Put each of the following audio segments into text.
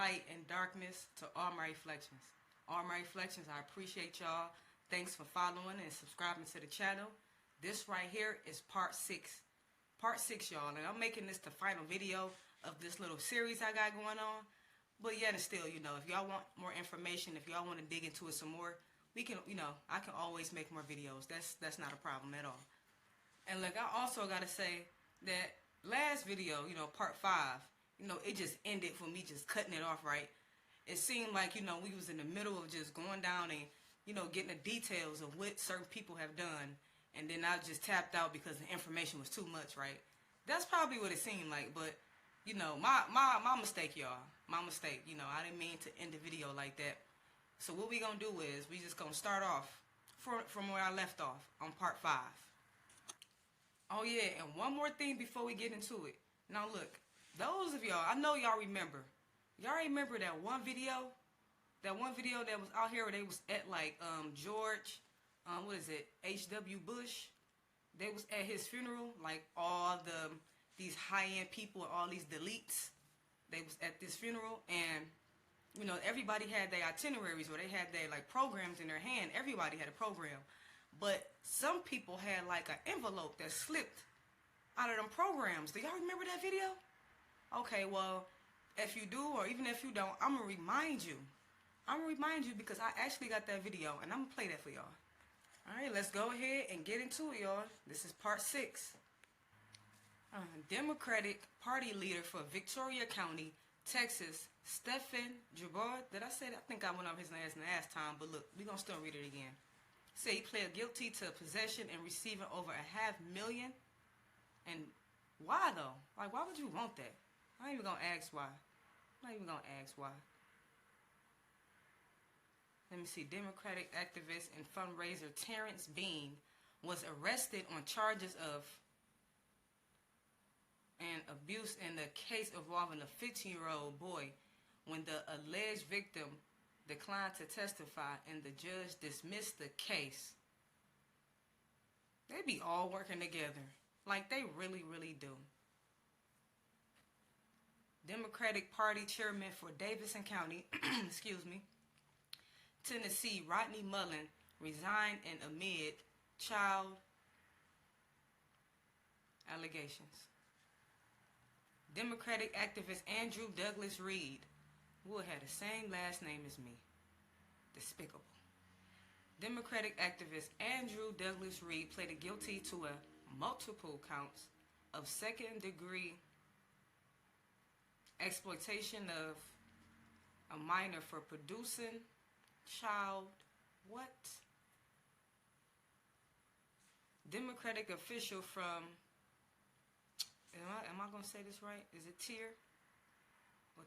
light and darkness to all my reflections. All my reflections, I appreciate y'all. Thanks for following and subscribing to the channel. This right here is part 6. Part 6, y'all. And I'm making this the final video of this little series I got going on. But yet and still, you know, if y'all want more information, if y'all want to dig into it some more, we can, you know, I can always make more videos. That's not a problem at all. And look, I also got to say that last video, you know, part 5, you know, it just ended for me just cutting it off, right? It seemed like, you know, we was in the middle of just going down and, you know, getting the details of what certain people have done. And then I just tapped out because the information was too much, right? That's probably what it seemed like. But, you know, my mistake, y'all. My mistake. You know, I didn't mean to end the video like that. So what we going to do is we just going to start off from where I left off on part 5. Oh, yeah, and one more thing before we get into it. Now, look, those of y'all, I know y'all remember. Y'all remember that one video? That one video that was out here where they was at, like, George, what is it, H.W. Bush? They was at his funeral, like, all these high-end people and all these deletes. They was at this funeral, and, you know, everybody had their itineraries, or they had their, like, programs in their hand. Everybody had a program. But some people had like an envelope that slipped out of them programs. Do y'all remember that video? Okay, well, if you do or even if you don't, I'm going to remind you. I'm going to remind you because I actually got that video and I'm going to play that for y'all. Alright, let's go ahead and get into it, y'all. This is part 6. Democratic Party leader for Victoria County, Texas, Stephen Jabbar. Did I say that? I think I went over his last time, but look, we're going to still read it again. Say he pled guilty to possession and receiving over $500,000. And why though? Like, why would you want that? I ain't even gonna ask why. I'm not even gonna ask why. Let me see. Democratic activist and fundraiser Terrence Bean was arrested on charges of an abuse in the case involving a 15-year-old boy when the alleged victim declined to testify and the judge dismissed the case. They be all working together. Like they really, really do. Democratic Party chairman for Davidson County, excuse me, Tennessee, Rodney Mullen, resigned and amid child allegations. Democratic activist Andrew Douglas Reed, who had the same last name as me. Despicable. Democratic activist Andrew Douglas Reed pleaded guilty to multiple counts of second-degree exploitation of a minor for producing child what? Democratic official from, am I going to say this right? Is it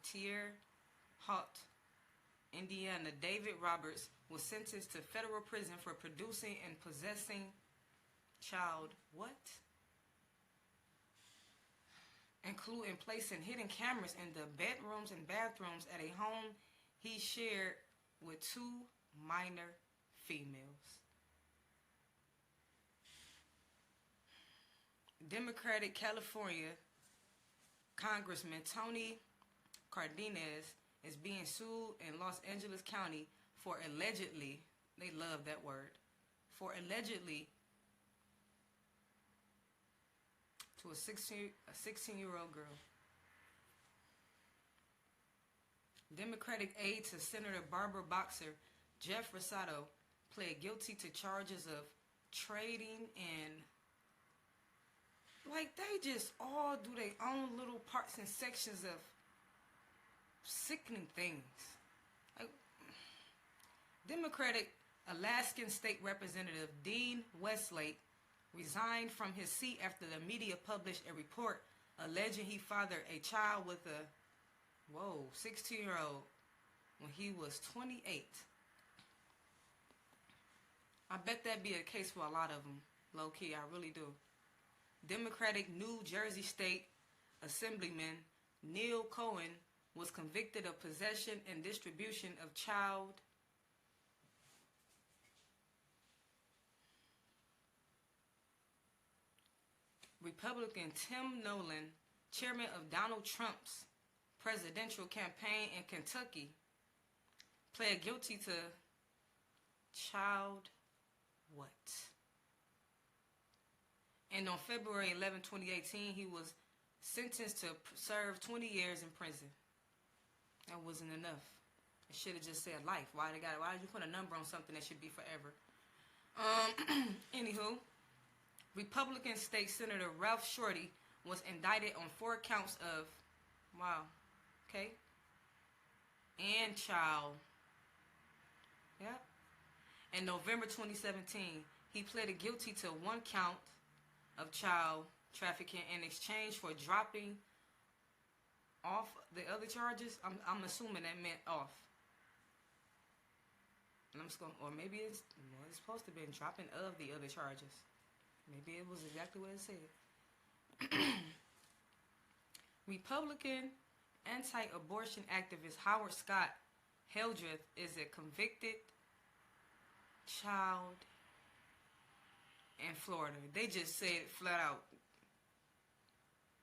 Tier Halt, Indiana, David Roberts was sentenced to federal prison for producing and possessing child what? Including placing hidden cameras in the bedrooms and bathrooms at a home he shared with 2 minor females. Democratic California Congressman Tony Cardenas is being sued in Los Angeles County for allegedly, they love that word, for allegedly to a 16-year-old girl. Democratic aide to Senator Barbara Boxer, Jeff Rosado, pled guilty to charges of trading and, like, they just all do their own little parts and sections of sickening things. Like, Democratic Alaskan State Representative Dean Westlake resigned from his seat after the media published a report alleging he fathered a child with a 16-year-old when he was 28. I bet that'd be the case for a lot of them, low-key, I really do. Democratic New Jersey State Assemblyman Neil Cohen was convicted of possession and distribution of child Republican Tim Nolan, chairman of Donald Trump's presidential campaign in Kentucky, pled guilty to child what? And on February 11, 2018, he was sentenced to serve 20 years in prison. That wasn't enough. It should have just said life. Why did you put a number on something that should be forever? Anywho, Republican State Senator Ralph Shorty was indicted on 4 counts of, and child. Yeah. In November 2017, he pleaded guilty to 1 count of child trafficking in exchange for dropping off the other charges. I'm assuming that meant off. And I'm just going, or maybe it's supposed to be dropping of the other charges. Maybe it was exactly what it said. Republican anti-abortion activist Howard Scott Hildreth is a convicted child in Florida. They just said flat out.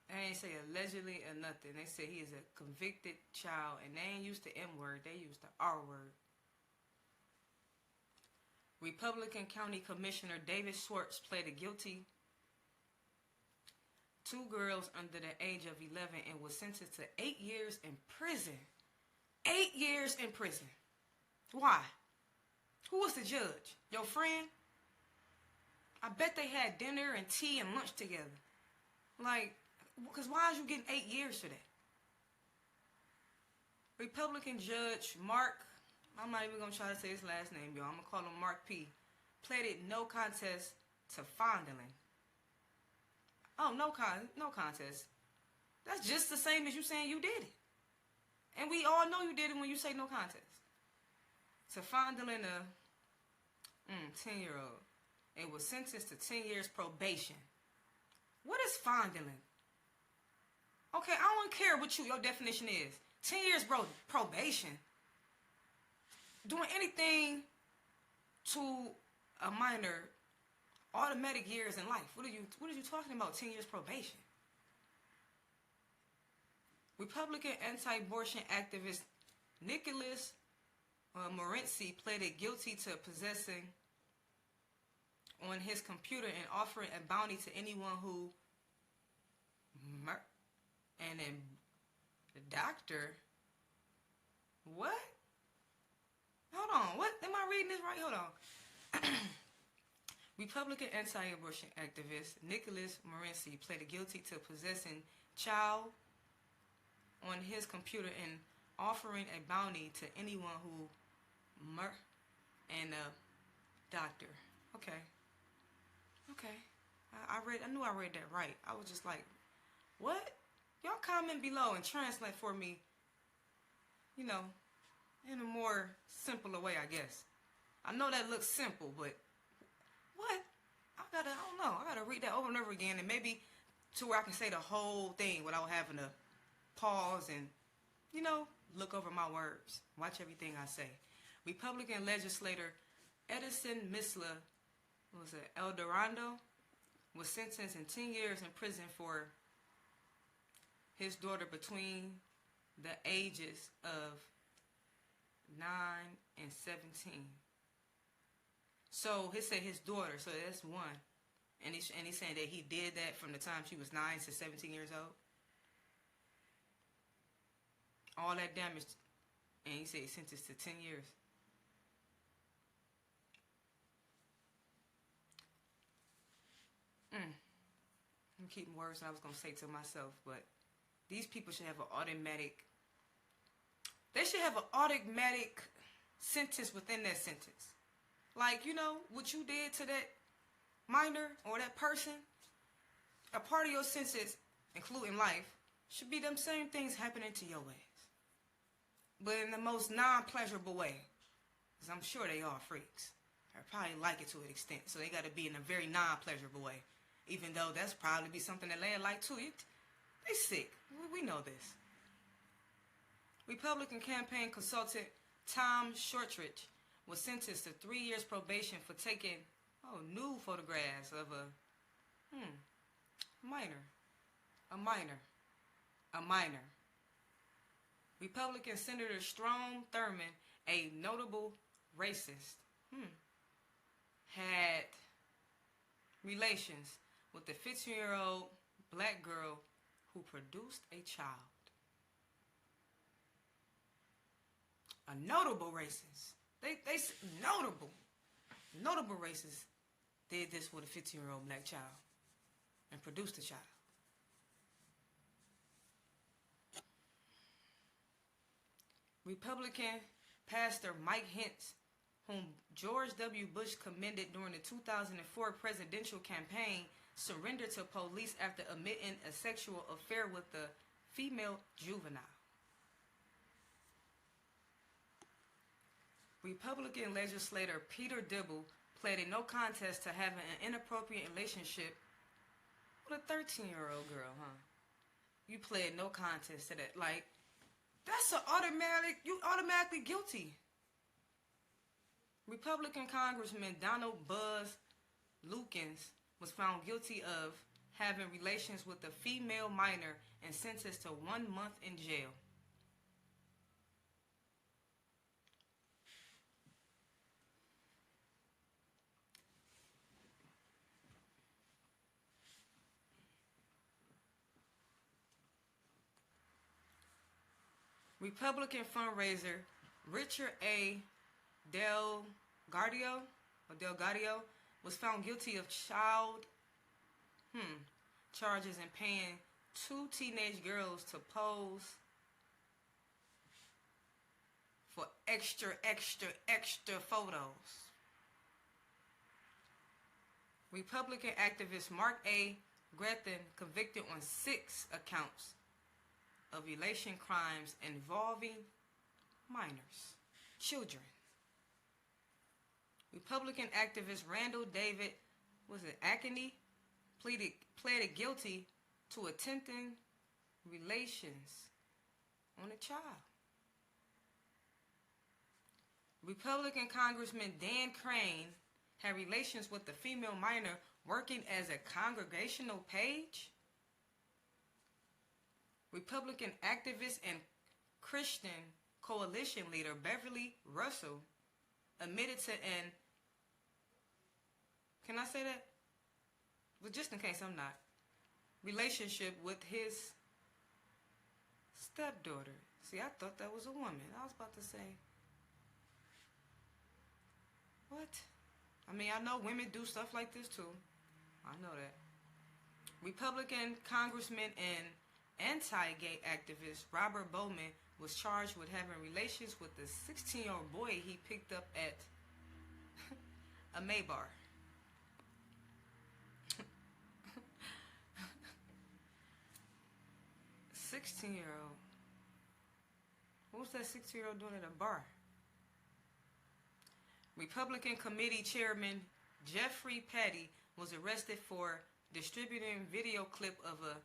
They ain't say allegedly or nothing. They say he is a convicted child, and they ain't used the M word. They used the R word. Republican County Commissioner David Schwartz pleaded guilty. 2 girls under the age of 11 and was sentenced to 8 years in prison. 8 years in prison. Why? Who was the judge? Your friend? I bet they had dinner and tea and lunch together. Like, because why is you getting 8 years for that? Republican Judge Mark, I'm not even going to try to say his last name, y'all. I'm going to call him Mark P. Pleaded no contest to fondling. Oh, no contest. That's just the same as you saying you did it. And we all know you did it when you say no contest. To fondling a 10-year-old. And was sentenced to 10 years probation. What is fondling? Okay, I don't care what your definition is. 10 years probation. Doing anything to a minor, automatic years in life. What are you talking about? 10 years probation. Republican anti-abortion activist Nicholas Morency pleaded guilty to possessing on his computer and offering a bounty to anyone who and then the doctor. What? Hold on. What? Am I reading this right? Hold on. Republican anti-abortion activist Nicholas Morency pleaded guilty to possessing child on his computer and offering a bounty to anyone who and a doctor. Okay. I knew I read that right. I was just like, what? Y'all comment below and translate for me, in a more simpler way, I guess. I know that looks simple, but what? I don't know. I gotta read that over and over again, and maybe to where I can say the whole thing without having to pause and, look over my words. Watch everything I say. Republican legislator Edison Misla, Eldorado, was sentenced in 10 years in prison for his daughter between the ages of 9 and 17. So he said his daughter, so that's one. And he's saying that he did that from the time she was 9 to 17 years old. All that damage, and he said he sentenced to 10 years. I'm keeping words I was going to say to myself, but these people should have an automatic sentence within that sentence. Like, what you did to that minor or that person, a part of your sentence, including life, should be them same things happening to your ass. But in the most non-pleasurable way. Because I'm sure they are freaks. Or probably like it to an extent. So they got to be in a very non-pleasurable way. Even though that's probably be something that they like too. They sick. We know this. Republican campaign consultant Tom Shortridge was sentenced to 3 years probation for taking nude photographs of a minor. Republican Senator Strom Thurmond, a notable racist, had relations with the 15-year-old black girl who produced a child. A notable racist. They notable racists did this with a 15-year-old black child and produced a child. Republican pastor Mike Pence, whom George W. Bush commended during the 2004 presidential campaign, surrendered to police after admitting a sexual affair with a female juvenile. Republican legislator Peter Dibble pleaded no contest to having an inappropriate relationship with a 13-year-old girl, You pled no contest to that. Like, that's you automatically guilty. Republican Congressman Donald Buzz Lukens was found guilty of having relations with a female minor and sentenced to 1 month in jail. Republican fundraiser Richard A. Delgado was found guilty of child charges and paying 2 teenage girls to pose for extra photos. Republican activist Mark A. Grethen convicted on 6 accounts of relation crimes involving minors, children. Republican activist Randall David Ackney pleaded guilty to attempting relations on a child. Republican Congressman Dan Crane had relations with the female minor working as a congregational page. Republican activist and Christian coalition leader Beverly Russell admitted to an, can I say that? But just in case I'm not, relationship with his stepdaughter. See, I thought that was a woman. I was about to say, what? I mean, I know women do stuff like this too. I know that. Republican Congressman and anti-gay activist Robert Bowman was charged with having relations with the 16-year-old boy he picked up at a May bar. 16-year-old. What was that 16-year-old doing at a bar? Republican Committee Chairman Jeffrey Petty was arrested for distributing video clip of a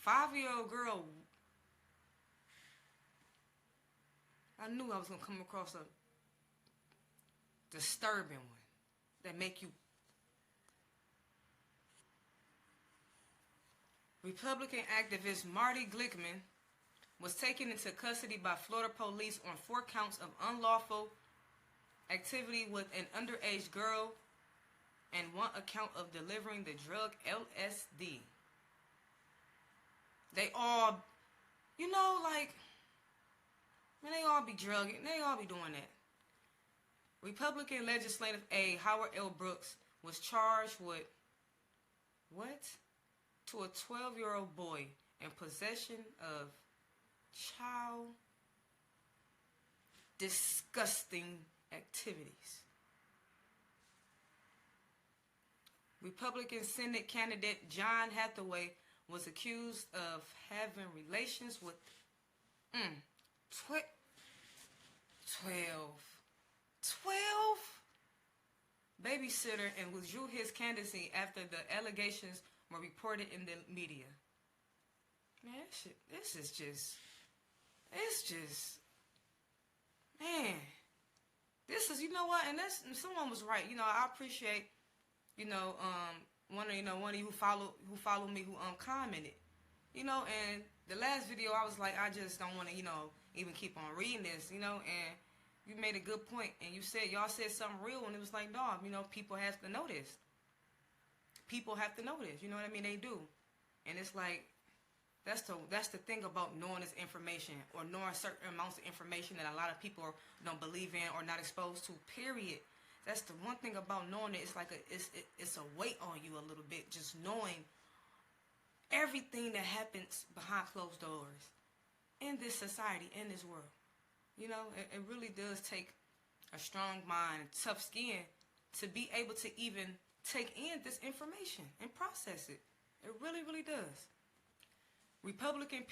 5-year-old girl. I knew I was going to come across a disturbing one that make you. Republican activist Marty Glickman was taken into custody by Florida police on 4 counts of unlawful activity with an underage girl and 1 account of delivering the drug LSD. They all, like, man, they all be drugging. They all be doing that. Republican legislative aide Howard L. Brooks was charged with, what? To a 12-year-old boy in possession of child disgusting activities. Republican Senate candidate John Hathaway was accused of having relations with 12 babysitter and withdrew his candidacy after the allegations were reported in the media. Man, this is just, man, this is, you know what, and someone was right. I appreciate, one of you who follow me who commented, and the last video, I was like, I just don't want to, even keep on reading this, and you made a good point, and y'all said something real, and it was like, dog, people have to know this. People have to know this, you know what I mean? They do. And it's like, that's the thing about knowing this information, or knowing certain amounts of information that a lot of people don't believe in or not exposed to, period. That's the one thing about knowing it. It's like it's a weight on you a little bit, just knowing everything that happens behind closed doors in this society, in this world. It really does take a strong mind and tough skin to be able to even take in this information and process it. It really, really does. Republican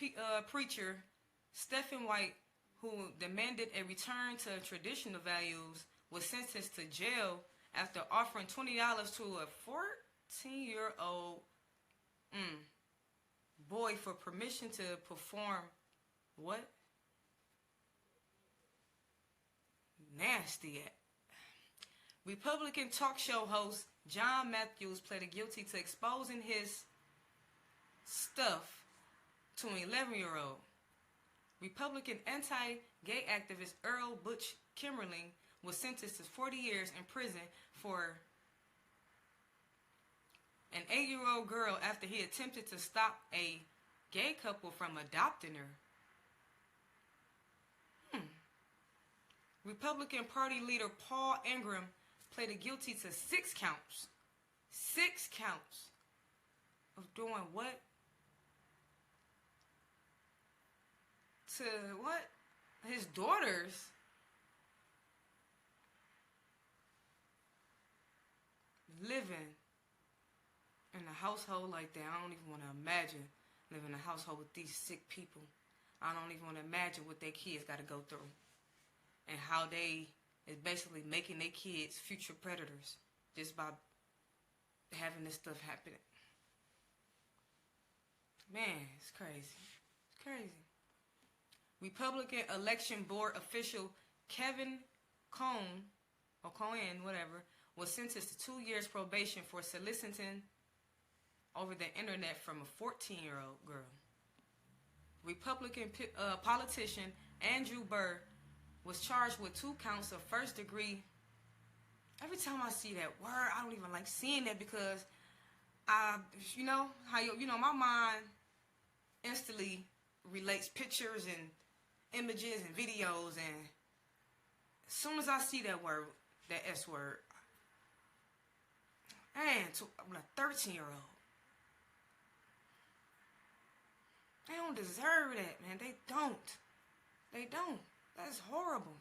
preacher Stephen White, who demanded a return to traditional values, was sentenced to jail after offering $20 to a 14-year-old boy for permission to perform what? Nasty. Republican talk show host John Matthews pleaded guilty to exposing his stuff to an 11-year-old. Republican anti-gay activist Earl Butch Kimmerling was sentenced to 40 years in prison for an 8-year-old girl after he attempted to stop a gay couple from adopting her. Republican Party leader Paul Ingram pleaded guilty to 6 counts. 6 counts of doing what? To what? His daughters. Living in a household like that. I don't even want to imagine living in a household with these sick people. I don't even want to imagine what their kids got to go through. And how they is basically making their kids future predators just by having this stuff happening. Man, it's crazy. It's crazy. Republican election board official Kevin Cohen, whatever, was sentenced to 2 years probation for soliciting over the internet from a 14-year-old girl. Republican politician Andrew Burr was charged with 2 counts of first-degree. Every time I see that word, I don't even like seeing that because my mind instantly relates pictures and images and videos, and as soon as I see that word, that S word, man, I'm a 13-year-old. They don't deserve that, man. They don't. They don't. That's horrible.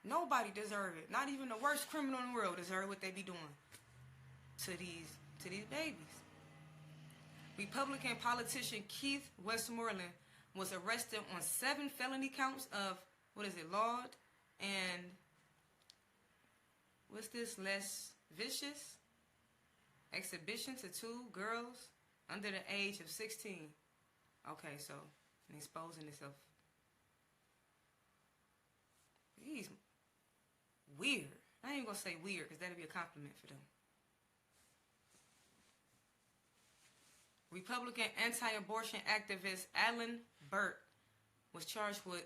Nobody deserves it. Not even the worst criminal in the world deserve what they be doing to these babies. Republican politician Keith Westmoreland was arrested on 7 felony counts of, laud and less vicious exhibition to 2 girls under the age of 16. Okay, so exposing himself. He's weird. I ain't even gonna say weird because that'd be a compliment for them. Republican anti-abortion activist Alan Burt was charged with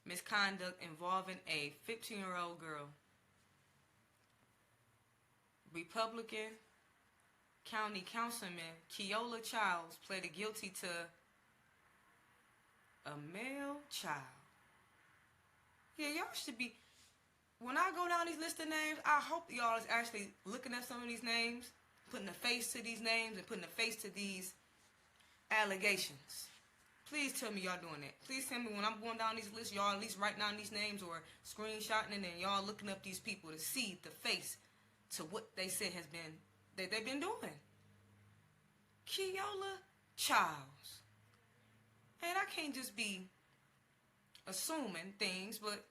misconduct involving a 15-year-old girl. Republican County Councilman Keola Childs pleaded guilty to a male child. Yeah, y'all should be. When I go down these list of names, I hope y'all is actually looking at some of these names, putting a face to these names, and putting a face to these allegations. Please tell me y'all doing that. Please tell me when I'm going down these lists, y'all at least write down these names or screenshotting it, and y'all looking up these people to see the face to what they said that they've been doing. Keola Childs. And I can't just be assuming things, but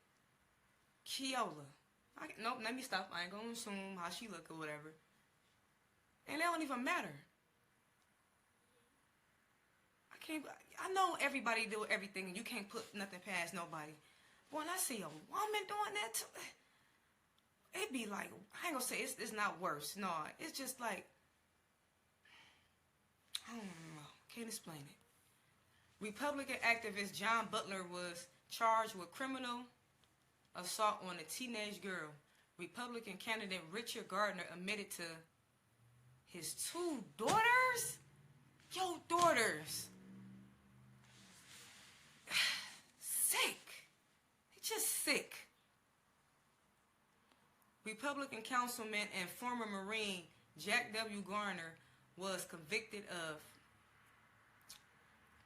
Keola. Nope, let me stop. I ain't gonna assume how she look or whatever. And that don't even matter. I know everybody do everything, and you can't put nothing past nobody. But when I see a woman doing that too, it be like, I ain't gonna say it's not worse. No, it's just like, I don't know. Can't explain it. Republican activist John Butler was charged with criminal assault on a teenage girl. Republican candidate Richard Gardner admitted to his 2 daughters? Yo, daughters. Sick. He's just sick. Republican councilman and former Marine Jack W. Garner was convicted of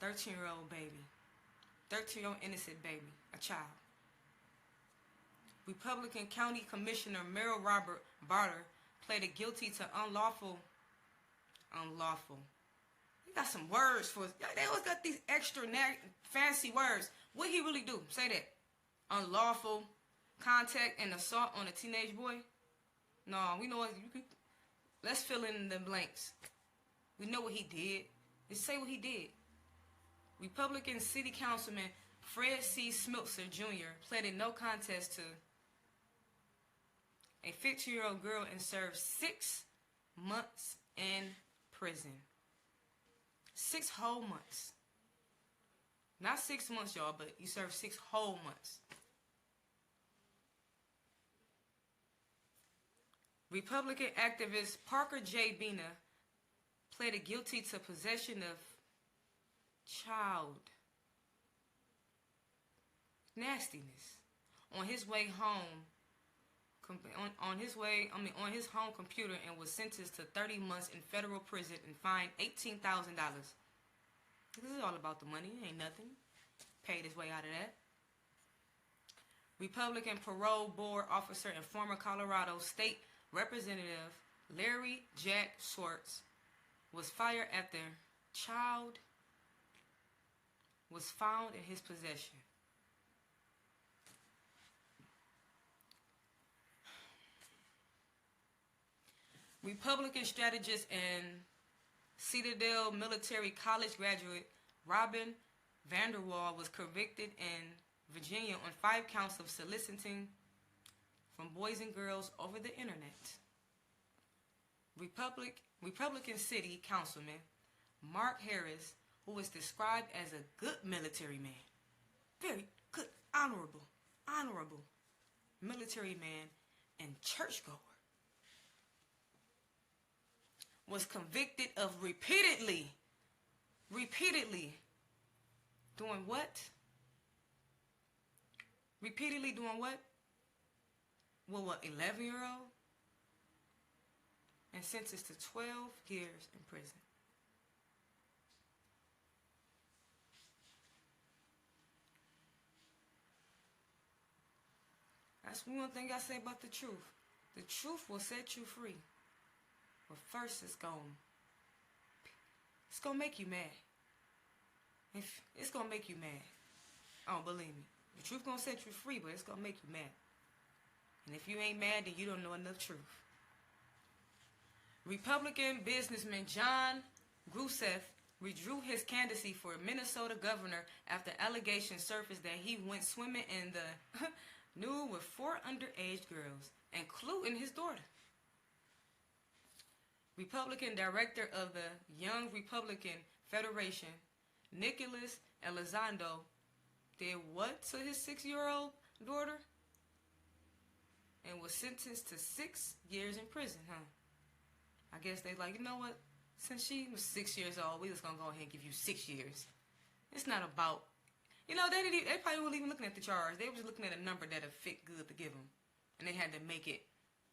13-year-old baby. 13-year-old innocent baby, a child. Republican County Commissioner Merrill Robert Barter pleaded guilty to unlawful. You got some words for us. They always got these extra fancy words. What he really do? Say that. Unlawful contact and assault on a teenage boy? No, we know what you can. Let's fill in the blanks. We know what he did. Let's say what he did. Republican City Councilman Fred C. Smiltzer Jr. pleaded no contest to a 15-year-old girl and served 6 months in prison. 6 whole months. Not 6 months, y'all, but you served 6 whole months. Republican activist Parker J. Bina pleaded guilty to possession of child nastiness on his way home. On his home computer, and was sentenced to 30 months in federal prison and fined $18,000. This is all about the money. It ain't nothing. Paid his way out of that. Republican parole board officer and former Colorado State Representative Larry Jack Swartz was fired after child was found in his possession. Republican strategist and Citadel Military College graduate Robin Vanderwall was convicted in Virginia on 5 counts of soliciting from boys and girls over the internet. Republican City Councilman Mark Harris, who was described as a good military man, very good, honorable military man and churchgoer, was convicted of repeatedly doing what? Repeatedly doing what? Well, what, 11-year-old? And sentenced to 12 years in prison. That's one thing I say about the truth. The truth will set you free. But first, it's gonna make you mad. It's gonna make you mad. Oh, believe me. The truth gonna set you free, but it's gonna make you mad. And if you ain't mad, then you don't know enough truth. Republican businessman John Gruseth withdrew his candidacy for Minnesota governor after allegations surfaced that he went swimming in the nude with 4 underage girls, including his daughter. Republican director of the Young Republican Federation, Nicholas Elizondo, did what to his 6-year-old daughter? And was sentenced to 6 years in prison, huh? I guess they like, you know what? Since she was 6 years old, we just gonna go ahead and give you 6 years. It's not about, they probably weren't even looking at the charge. They were just looking at a number that'd fit good to give them. And they had to make it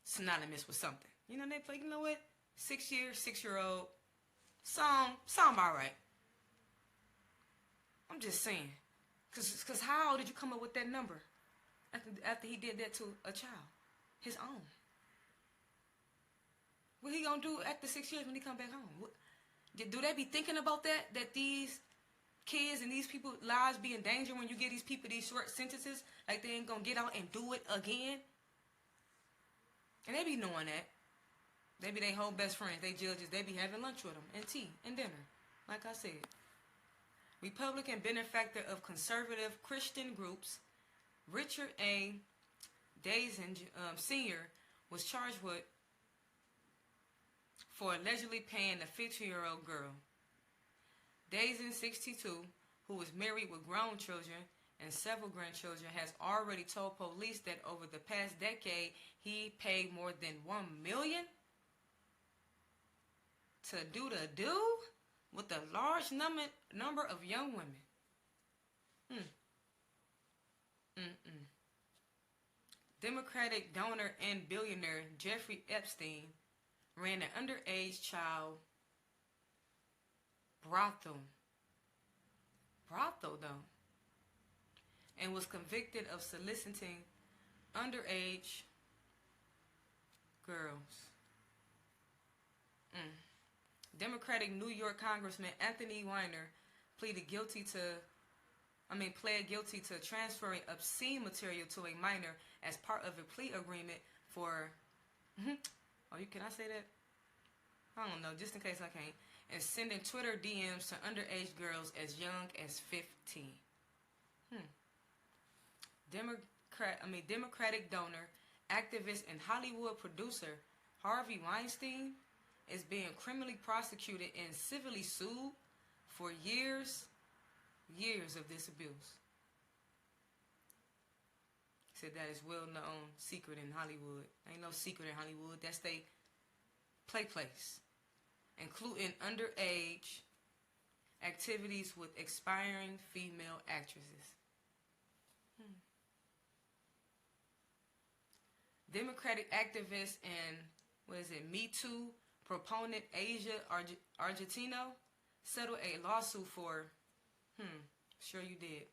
synonymous with something. They like, you know what? 6 years, 6-year-old. Sound about right. I'm just saying. Because how did you come up with that number after he did that to a child? His own. What he gonna do after 6 years when he come back home? Do they be thinking about that? That these kids and these people's lives be in danger when you give these people these short sentences? Like they ain't gonna get out and do it again? And they be knowing that. They be their whole best friends. They judges. They be having lunch with them and tea and dinner. Like I said. Republican benefactor of conservative Christian groups, Richard A. Dazen Sr. was charged for allegedly paying a 15-year-old girl. Dazen, 62, who is married with grown children and several grandchildren, has already told police that over the past decade he paid more than $1 million to do the do with a large number of young women. Democratic donor and billionaire Jeffrey Epstein ran an underage child brothel though, and was convicted of soliciting underage girls. Democratic New York Congressman Anthony Weiner pled guilty to transferring obscene material to a minor as part of a plea agreement for can I say that? I don't know, just in case I can't. And sending Twitter DMs to underage girls as young as 15. Democratic donor, activist, and Hollywood producer Harvey Weinstein is being criminally prosecuted and civilly sued for years of this abuse. Said that is well-known secret in Hollywood. Ain't no secret in Hollywood. That's they place, including underage activities with aspiring female actresses. Democratic activist and Me Too proponent Asia Argentino settled a lawsuit for sure you did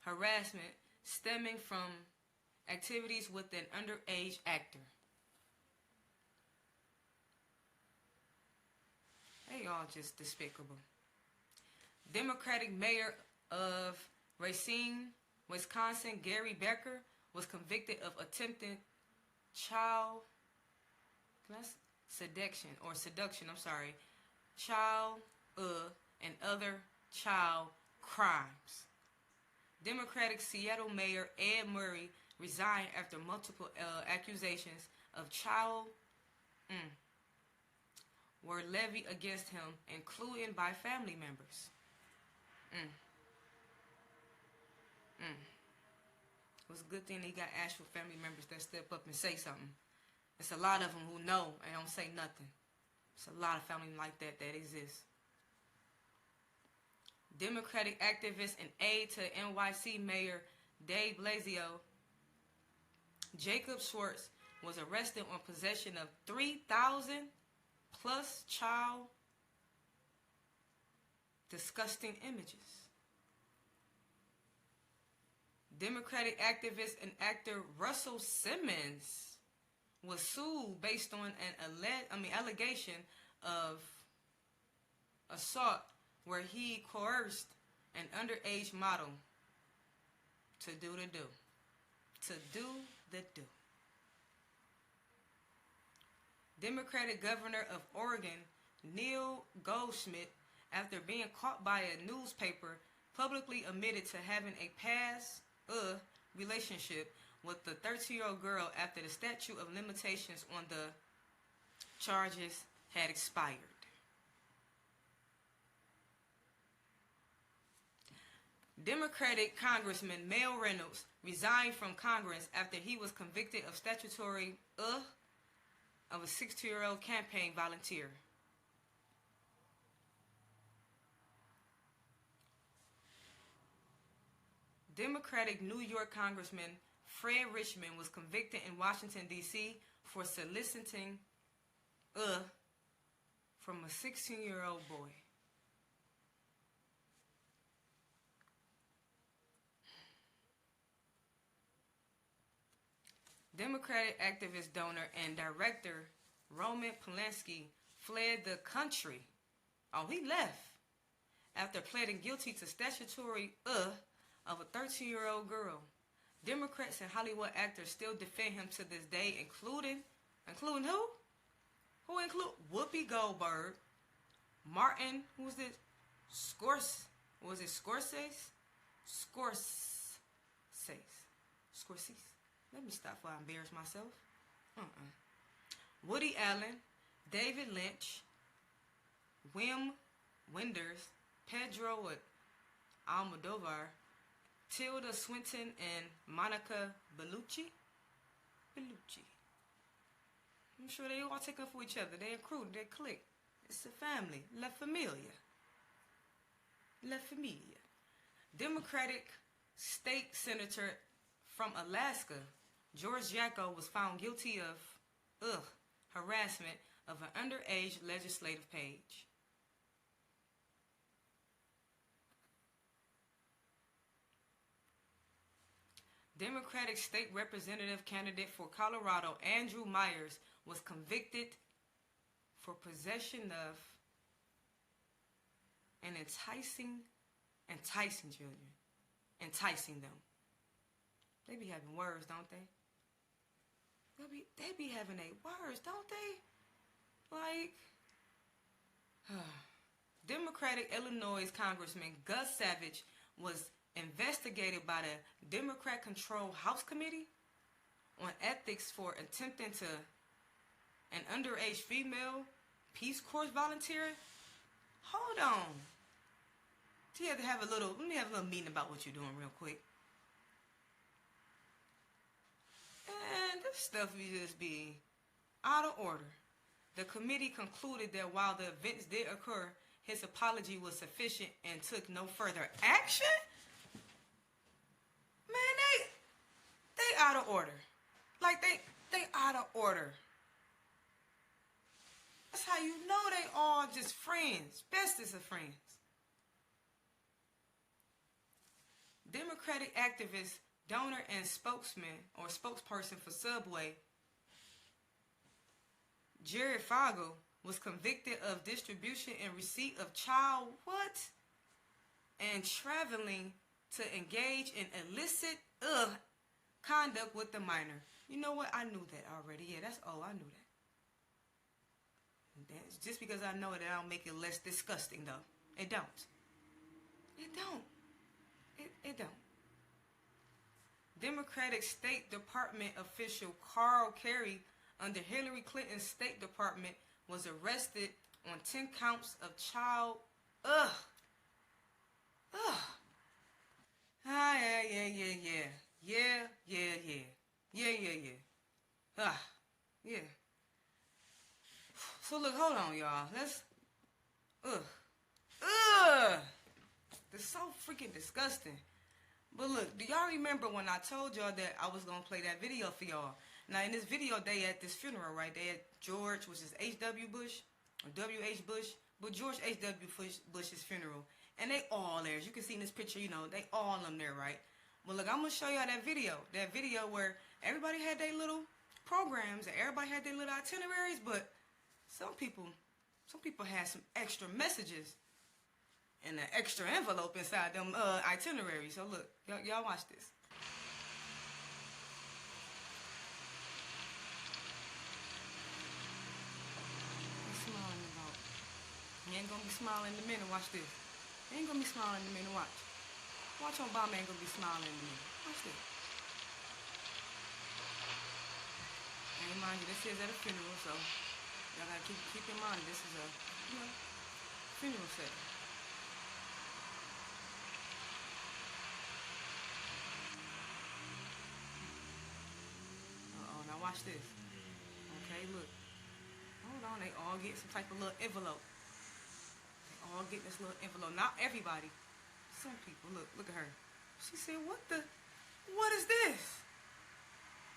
harassment stemming from activities with an underage actor. They all just despicable. Democratic mayor of Racine, Wisconsin, Gary Becker, was convicted of attempted child seduction, and other child crimes. Democratic Seattle Mayor Ed Murray resigned after multiple accusations of child were levied against him, including by family members. It was a good thing he got actual family members that step up and say something. It's a lot of them who know and don't say nothing. It's a lot of family like that exist. Democratic activist and aide to NYC Mayor Dave Blasio, Jacob Schwartz, was arrested on possession of 3,000 plus child disgusting images. Democratic activist and actor Russell Simmons was sued based on an allegation of assault where he coerced an underage model to do the do. Democratic Governor of Oregon, Neil Goldschmidt, after being caught by a newspaper, publicly admitted to having a past relationship with the 13-year-old girl after the statute of limitations on the charges had expired. Democratic Congressman Mel Reynolds resigned from Congress after he was convicted of statutory of a 62-year-old campaign volunteer. Democratic New York Congressman Fred Richmond was convicted in Washington, D.C. for soliciting from a 16-year-old boy. Democratic activist, donor, and director Roman Polanski fled the country. He left after pleading guilty to statutory of a 13-year-old girl. Democrats and Hollywood actors still defend him to this day, including who? Who include Whoopi Goldberg, Martin, who's this? Scorsese? Let me stop before I embarrass myself. Woody Allen, David Lynch, Wim Wenders, Pedro Almodovar, Tilda Swinton, and Monica Bellucci. I'm sure they all take up for each other. They a crew, they clique. It's a family. La Familia. La Familia. Democratic state senator from Alaska, George Jacko, was found guilty of harassment of an underage legislative page. Democratic state representative candidate for Colorado, Andrew Myers, was convicted for possession of and enticing children. Enticing them. They be having words, don't they? They be having their words, don't they? Like, Democratic Illinois Congressman Gus Savage was investigated by the Democrat-controlled House Committee on Ethics for attempting to an underage female Peace Corps volunteer. Hold on. You have to have let me have a little meeting about what you're doing real quick. And this stuff will just be out of order. The committee concluded that while the events did occur, his apology was sufficient and took no further action. Man, they out of order. Like they out of order. That's how you know they all just friends, bestest of friends. Democratic activist, donor, and spokesman or spokesperson for Subway, Jared Fogle, was convicted of distribution and receipt of child and traveling to engage in illicit conduct with the minor. You know what? I knew that already. Yeah, I knew that. Just because I know it, I don't make it less disgusting, though. It don't. It don't. It don't. Democratic State Department official Carl Kerry under Hillary Clinton's State Department was arrested on 10 counts of child. Yeah. So look, hold on, y'all. Let's. It's so freaking disgusting. But look, do y'all remember when I told y'all that I was gonna play that video for y'all? Now in this video, they at this funeral, right? They at George, which is H.W. Bush or W.H. Bush, but George H.W. Bush's funeral, and they all there. As you can see in this picture, you know they all them there, right? Well, look, I'm gonna show y'all that video where everybody had their little programs and everybody had their little itineraries, but some people had some extra messages and an extra envelope inside them itineraries. So look, y'all watch this. Smiling about. You ain't gonna be smiling in a minute. Watch this. You ain't gonna be smiling in a minute. Watch. Watch Obama ain't gonna be smiling in a minute. Watch this. And mind you, this is at a funeral, so y'all gotta keep in mind this is a funeral setting. Now watch this. Okay, look. Hold on, they all get some type of little envelope. They all get this little envelope. Not everybody. Some people. Look at her. She said, what is this?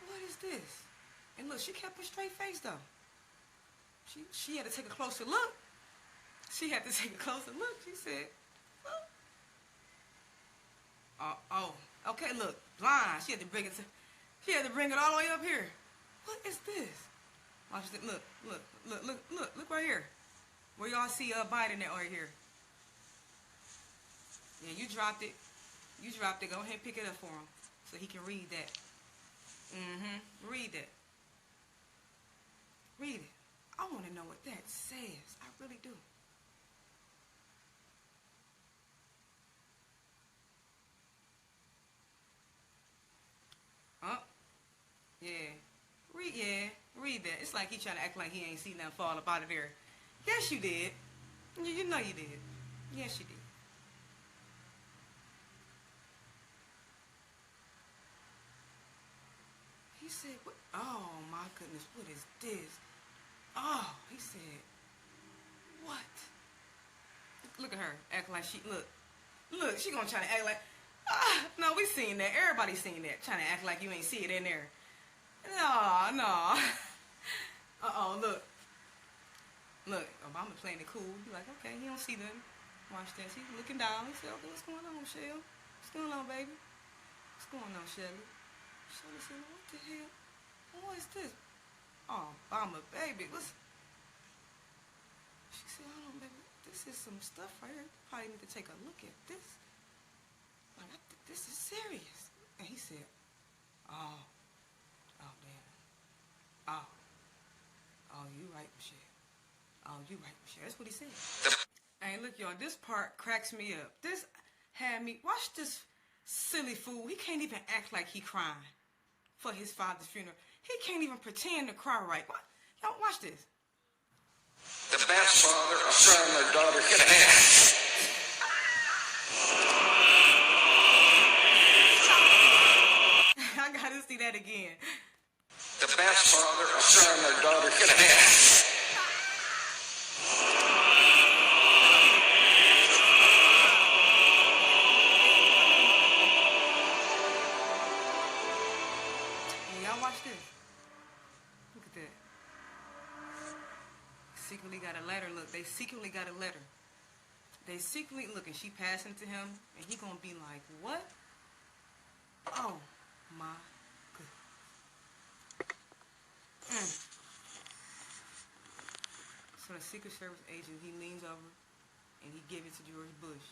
What is this? And look, she kept a straight face though. She had to take a closer look. She said, okay, look, blind. She had to bring it all the way up here. What is this? Watch this. Look right here. Where y'all see Biden at right here. Yeah, you dropped it. Go ahead and pick it up for him so he can read that. Read that. Read it. I want to know what that says. I really do. Read that. It's like he trying to act like he ain't seen nothing fall up out of there. Yes, you did. You know you did. Yes, you did. said, what? Oh, my goodness, what is this? Oh, he said, what? Look at her, acting like she, look, she gonna try to act like, no, we seen that. Everybody seen that. Trying to act like you ain't see it in there. No. Look. Look, Obama playing it cool. He like, okay, he don't see nothing. Watch this. He's looking down. He said, okay, what's going on, Shell? What's going on, baby? What's going on, Shelly? Shelly said, what the hell? What is this? Oh, Obama, baby, what's... She said, hold on, baby. This is some stuff right here. You probably need to take a look at this. Like, I think this is serious. And he said, oh, damn. Oh, you right, Michelle. Oh, you right, Michelle. That's what he said. Hey, look, y'all, this part cracks me up. This had me, watch this silly fool. He can't even act like he crying for his father's funeral. He can't even pretend to cry right. What? Y'all, watch this. The best father a son or daughter could have. I gotta see that again. The best father a son or daughter could have. Y'all watch this. Look at that. Secretly got a letter. Look, they secretly got a letter. They secretly, look, and she passing to him, and he gonna be like, what? Oh, my goodness. So the Secret Service agent, he leans over, and he give it to George Bush.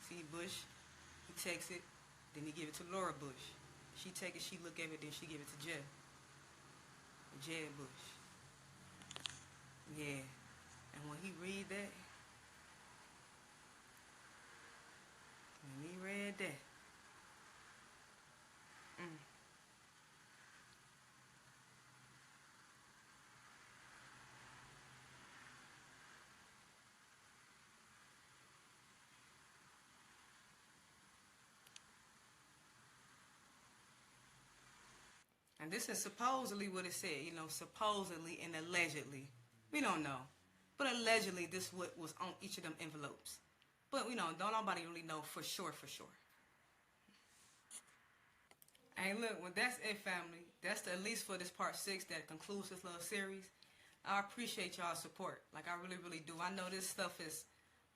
See, Bush, he takes it, then he give it to Laura Bush. She take it, she look at it, then she give it to Jeb. Jeb Bush. Yeah. And when he read that, and this is supposedly what it said, you know, supposedly and allegedly. We don't know. But allegedly, this what was on each of them envelopes. But, you know, don't nobody really know for sure. Hey, look, well, that's it, family. That's at least for this part 6 that concludes this little series. I appreciate y'all's support. Like, I really, really do. I know this stuff is,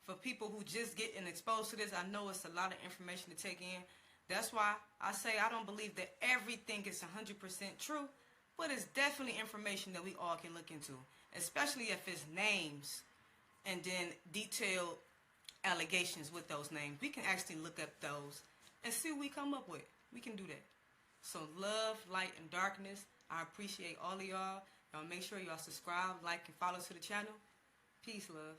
for people who just getting exposed to this, I know it's a lot of information to take in. That's why I say I don't believe that everything is 100% true, but it's definitely information that we all can look into, especially if it's names and then detailed allegations with those names. We can actually look up those and see what we come up with. We can do that. So love, light, and darkness. I appreciate all of y'all. Y'all make sure y'all subscribe, like, and follow to the channel. Peace, love.